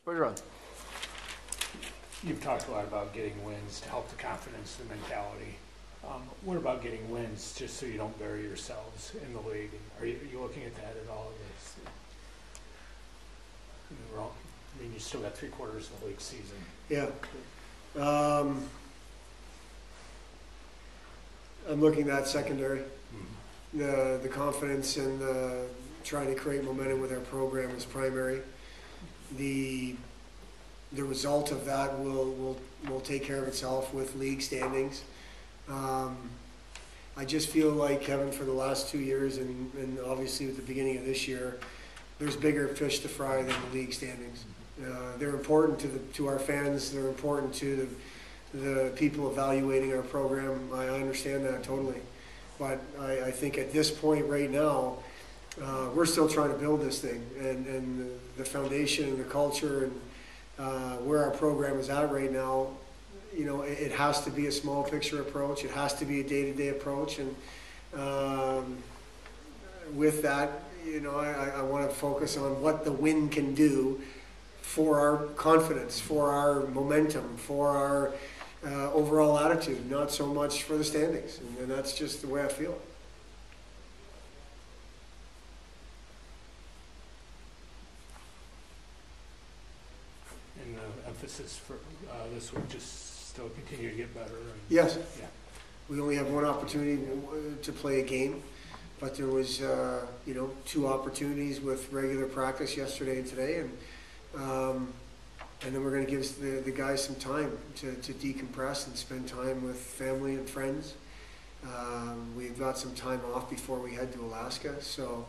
Bergeron. You've talked a lot about getting wins to help the confidence, the mentality. What about getting wins just so you don't bury yourselves in the league? Are you looking at that at all? I mean, you still got 3/4 of the league season. Yeah. I'm looking at secondary. Mm-hmm. The confidence and trying to create momentum with our program is primary. The result of that will take care of itself with league standings. I just feel like, Kevin, for the last 2 years and obviously at the beginning of this year, there's bigger fish to fry than the league standings. They're important to our fans. They're important to the people evaluating our program. I understand that totally. But I think at this point right now, we're still trying to build this thing. And the foundation and the culture and where our program is at right now, you know, it has to be a small picture approach. It has to be a day-to-day approach. And with that, you know, I want to focus on what the win can do for our confidence, for our momentum, for our overall attitude, not so much for the standings. And that's just the way I feel. And the emphasis for this would just still continue to get better. Yes. Yeah. We only have one opportunity to play a game, but there was, you know, 2 opportunities with regular practice yesterday and today, and then we're going to give the guys some time to decompress and spend time with family and friends. We've got some time off before we head to Alaska, so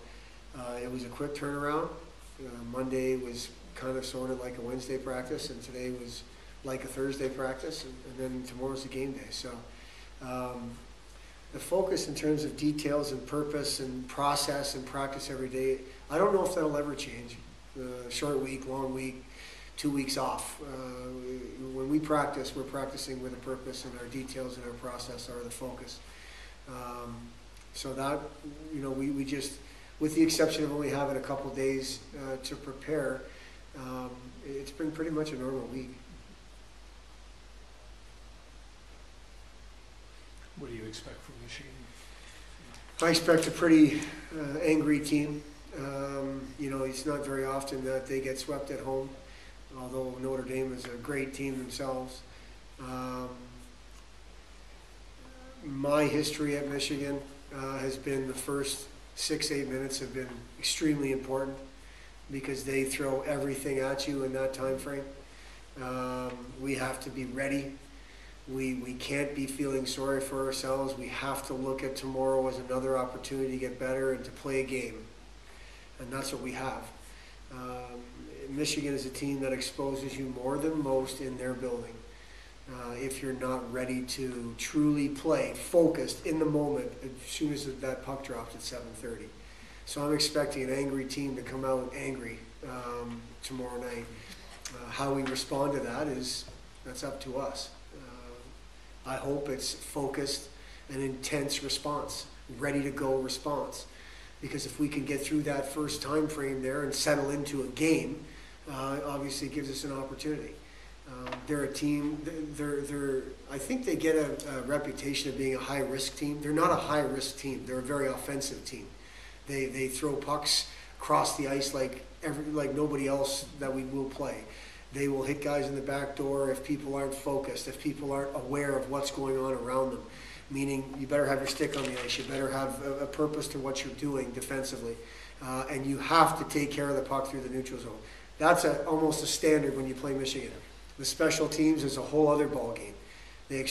it was a quick turnaround. Monday was kind of sort of like a Wednesday practice, and today was like a Thursday practice, and then tomorrow's the game day. So the focus in terms of details and purpose and process and practice every day, I don't know if that'll ever change. Short week, long week, 2 weeks off. When we practice, we're practicing with a purpose, and our details and our process are the focus. So that, you know, we just, with the exception of only having a couple days to prepare, it's been pretty much a normal week. What do you expect from Michigan? I expect a pretty angry team. You know, it's not very often that they get swept at home, although Notre Dame is a great team themselves. My history at Michigan has been the first 6-8 minutes have been extremely important because they throw everything at you in that time frame. We have to be ready. We can't be feeling sorry for ourselves. We have to look at tomorrow as another opportunity to get better and to play a game. And that's what we have. Michigan is a team that exposes you more than most in their building. If you're not ready to truly play, focused in the moment, as soon as that puck drops at 7:30. So I'm expecting an angry team to come out angry tomorrow night. How we respond to that that's up to us. I hope it's focused and intense response, ready to go response. Because if we can get through that first time frame there and settle into a game, obviously it gives us an opportunity. They're a team, I think they get a reputation of being a high-risk team. They're not a high-risk team. They're a very offensive team. They throw pucks across the ice like nobody else that we will play. They will hit guys in the back door if people aren't focused, if people aren't aware of what's going on around them. Meaning you better have your stick on the ice, you better have a purpose to what you're doing defensively. And you have to take care of the puck through the neutral zone. That's almost a standard when you play Michigan. The special teams is a whole other ball game. They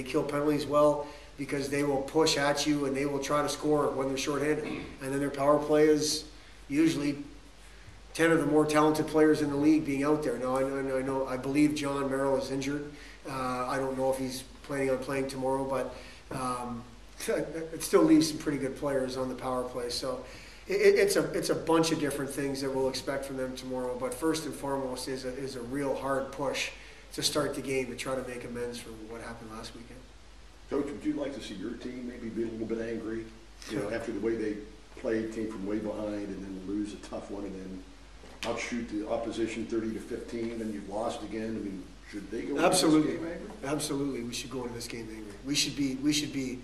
kill penalties well because they will push at you and they will try to score when they're shorthanded. And then their power play is usually 10 of the more talented players in the league being out there. Now, I believe John Merrill is injured. I don't know if he's planning on playing tomorrow, but it still leaves some pretty good players on the power play. So it's a bunch of different things that we'll expect from them tomorrow. But first and foremost is a real hard push to start the game to try to make amends for what happened last weekend. Coach, would you like to see your team maybe be a little bit angry, you know, after the way they played, came from way behind, and then lose a tough one, and then outshoot the opposition 30-15, and you've lost again. I mean, should they go Absolutely. into this game angry? Absolutely, we should go into this game angry. We should be.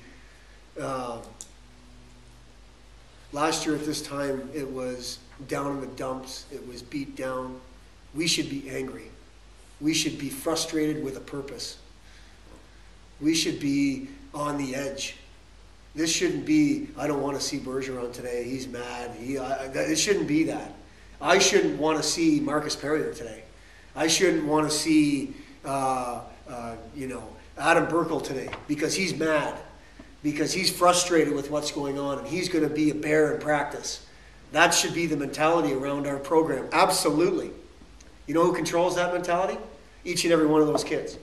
Last year at this time, it was down in the dumps. It was beat down. We should be angry. We should be frustrated with a purpose. We should be on the edge. This shouldn't be, I don't want to see Bergeron today. He's mad. It shouldn't be that. I shouldn't want to see Marcus Perrier today. I shouldn't want to see, Adam Burkle today because he's mad, because he's frustrated with what's going on, and he's going to be a bear in practice. That should be the mentality around our program. Absolutely. You know who controls that mentality? Each and every one of those kids.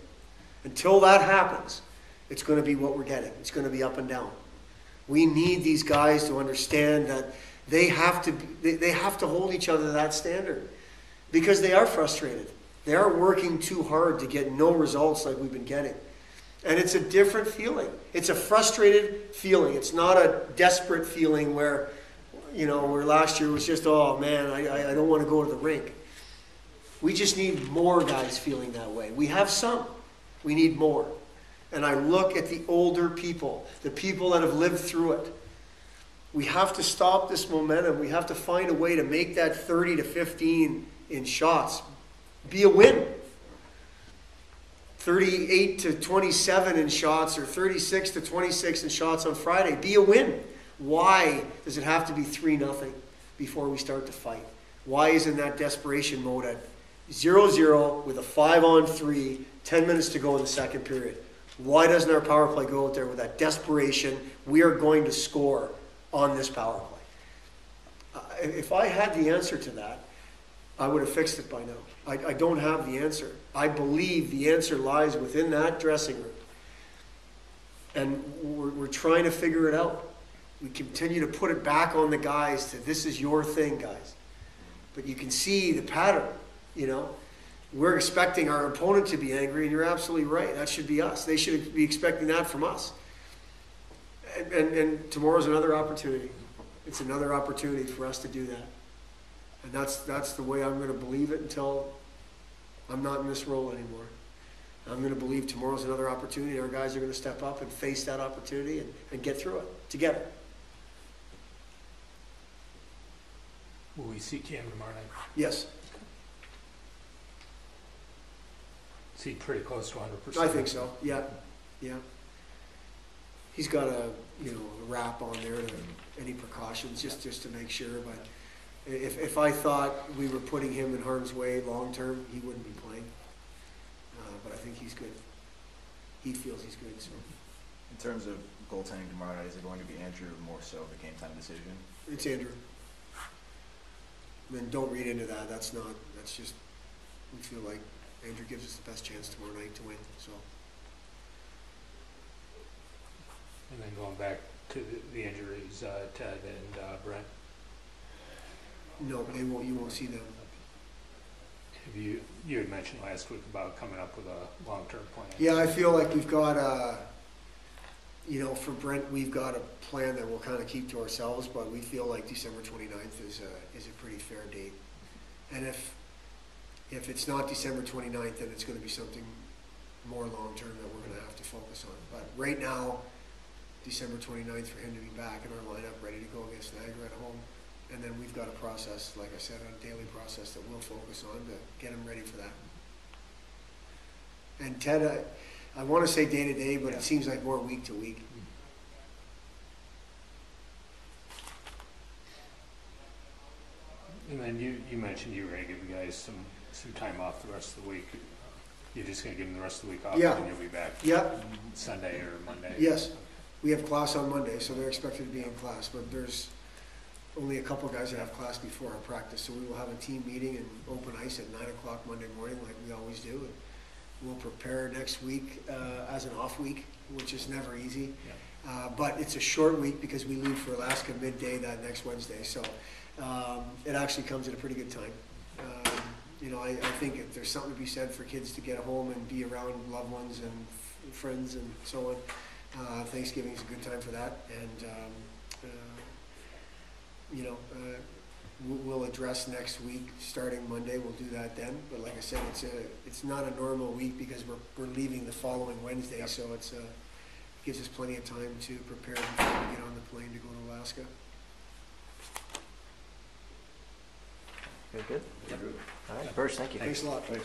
Until that happens, it's going to be what we're getting. It's going to be up and down. We need these guys to understand that they have to hold each other to that standard, because they are frustrated. They are working too hard to get no results like we've been getting. And it's a different feeling. It's a frustrated feeling. It's not a desperate feeling where last year was just, oh man, I don't want to go to the rink. We just need more guys feeling that way. We have some. We need more. And I look at the older people, the people that have lived through it. We have to stop this momentum. We have to find a way to make that 30-15 in shots be a win. 38-27 in shots, or 36-26 in shots on Friday, be a win. Why does it have to be 3-0 before we start to fight? Why isn't that desperation mode at 0-0 with a 5-on-3, 10 minutes to go in the second period? Why doesn't our power play go out there with that desperation? We are going to score on this power play. If I had the answer to that, I would have fixed it by now. I don't have the answer. I believe the answer lies within that dressing room. And we're trying to figure it out. We continue to put it back on the guys to, this is your thing, guys. But you can see the pattern, We're expecting our opponent to be angry, and you're absolutely right. That should be us. They should be expecting that from us. And tomorrow's another opportunity. It's another opportunity for us to do that. And that's the way I'm going to believe it until I'm not in this role anymore. I'm going to believe tomorrow's another opportunity. Our guys are going to step up and face that opportunity and get through it together. Will we see Cam tomorrow night? Yes. Is he pretty close to 100%? I think so. Yeah. He's got a wrap on there to any precautions just to make sure. But if I thought we were putting him in harm's way long term, he wouldn't be playing. But I think he's good. He feels he's good. So. In terms of goaltending tomorrow night, is it going to be Andrew more so the game time decision? It's Andrew. And don't read into that. That's just, we feel like Andrew gives us the best chance tomorrow night to win. So. And then going back to the injuries, Ted and Brent. No, they won't. You won't see them. You had mentioned last week about coming up with a long-term plan. Yeah, I feel like we've got for Brent, we've got a plan that we'll kind of keep to ourselves, but we feel like December 29th is a pretty fair date. And if it's not December 29th, then it's going to be something more long-term that we're going to have to focus on. But right now, December 29th for him to be back in our lineup, ready to go against Niagara at home. And then we've got a process, like I said, a daily process that we'll focus on to get him ready for that. And Ted, I want to say day to day, but it seems like more week to week. And then you mentioned you were going to give the guys some time off the rest of the week. You're just going to give them the rest of the week off, Yeah. and you'll be back Sunday or Monday? Yes. We have class on Monday, so they're expected to be in class, but there's only a couple guys that have class before our practice, so we will have a team meeting and open ice at 9 o'clock Monday morning like we always do. And we'll prepare next week as an off week, which is never easy. Yeah. But it's a short week because we leave for Alaska midday that next Wednesday, so it actually comes at a pretty good time. I think if there's something to be said for kids to get home and be around loved ones and friends and so on. Thanksgiving is a good time for that, and we'll address next week, starting Monday. We'll do that then. But like I said, it's not a normal week because we're leaving the following Wednesday, so it gives us plenty of time to prepare before we get on the plane to go to Alaska. Good, good. We're good. All right, Birch, thank you. Thanks a lot. Thanks.